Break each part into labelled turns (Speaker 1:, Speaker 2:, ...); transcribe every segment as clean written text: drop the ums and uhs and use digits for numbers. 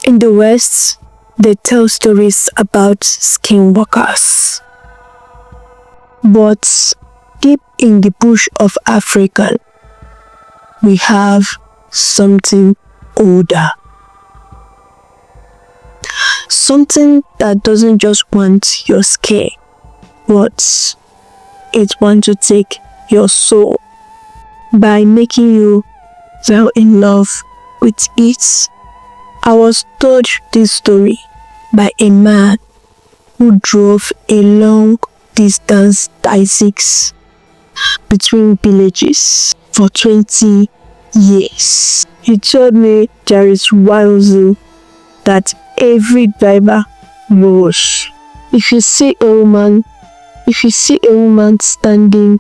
Speaker 1: In the West, they tell stories about skinwalkers. But deep in the bush of Africa, we have something older. Something that doesn't just want your skin, but it wants to take your soul by making you fall in love with it. I was told this story by a man who drove a long distance bicycles between villages for 20 years. He told me there is one rule that every driver knows. If you see a woman standing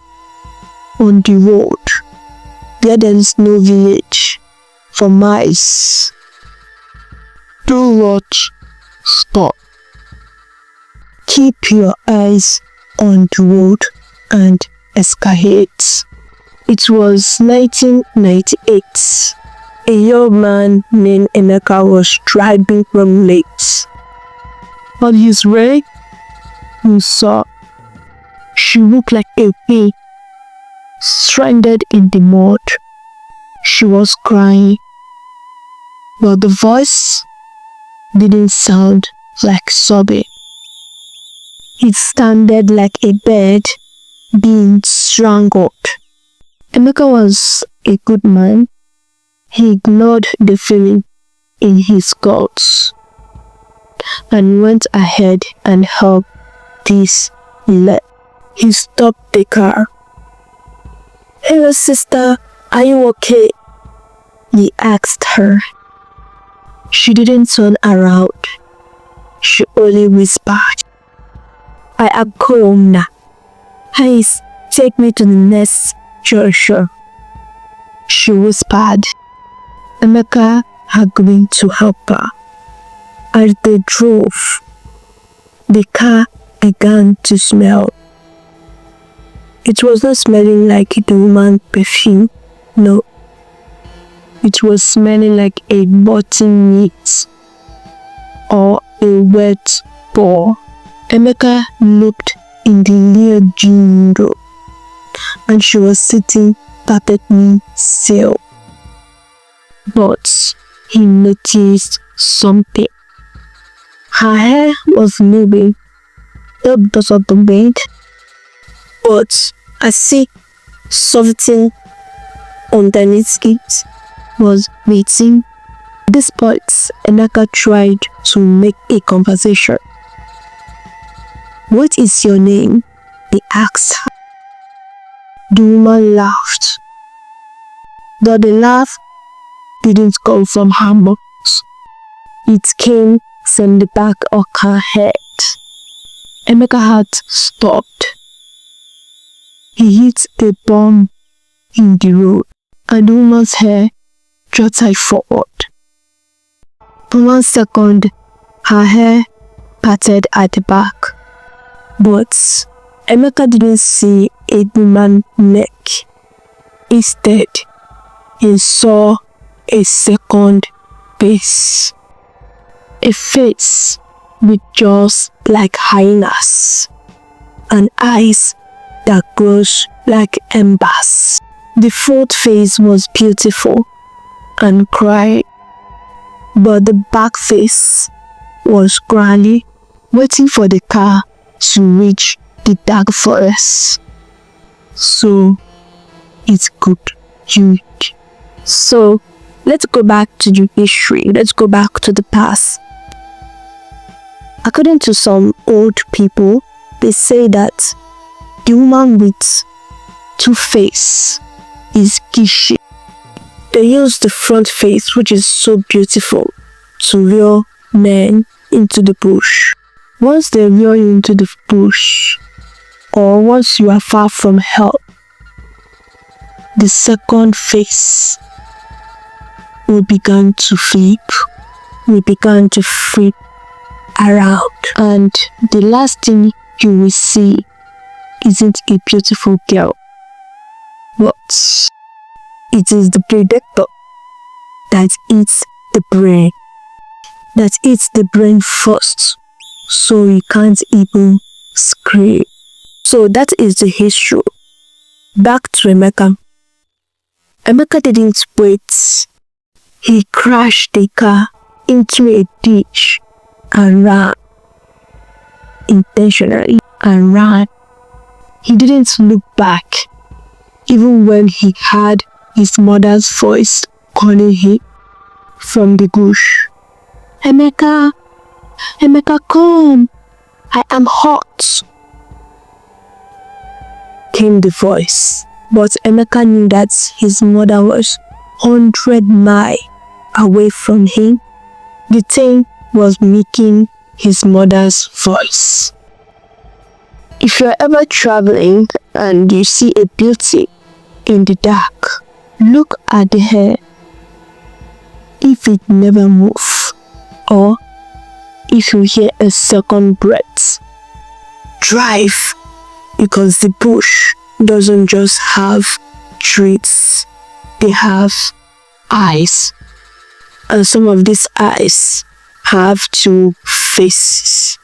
Speaker 1: on the road where there is no village for miles, do not stop. Keep your eyes on the road and escalate. It was 1998. A young man named Emeka was driving from late. On his way, he saw she looked like a pig stranded in the mud. She was crying, but the voice didn't sound like sobbing. It sounded like a bird being strangled. Emeka was a good man. He ignored the feeling in his guts and went ahead and helped this lady. He stopped the car. "Hello sister, are you okay?" he asked her. She didn't turn around. She only whispered, "I am home now. Please take me to the next junction," she whispered. Emeka agreed to help her. As they drove, the car began to smell. It was not smelling like the woman's perfume, no. It was smelling like a rotten meat or a wet ball. Emeka looked in the rear window and she was sitting perfectly still. But he noticed something. Her hair was moving up of the bed, but I see something underneath it was waiting. At this point, Emeka tried to make a conversation. "What is your name?" he asked her. The woman laughed, but the laugh didn't come from her mouth. It came from the back of her head. Emeka had stopped. He hit a bump in the road and the woman's hair jutted forward. For 1 second, her hair parted at the back, but Emeka didn't see a woman's neck. Instead, he saw a second face. A face with jaws like hyenas and eyes that glows like embers. The fourth face was beautiful and crying, but the back face was growly, waiting for the car to reach the dark forest so it could use. So let's go back to the history. Let's go back to the past. According to some old people, they say that the woman with two faces is Kishi. They use the front face, which is so beautiful, to lure men into the bush. Once they lure you into the bush, or once you are far from help, the second face will begin to flip around, and the last thing you will see isn't a beautiful girl, but it is the predator that eats the prey. that eats the brain first, so you can't even scream. So that is the history. Back to Emeka. Emeka didn't wait. He crashed the car into a ditch and ran. Intentionally and ran. He didn't look back, even when he heard his mother's voice calling him from the bush. Emeka, Emeka, come, I am hot, came the voice. But Emeka knew that his mother was 100 miles away from him. The thing was making his mother's voice. If you're ever traveling and you see a beauty in the dark, look at the hair. If it never moves, or if you hear a second breath, drive, because the bush doesn't just have trees, they have eyes, and some of these eyes have two faces.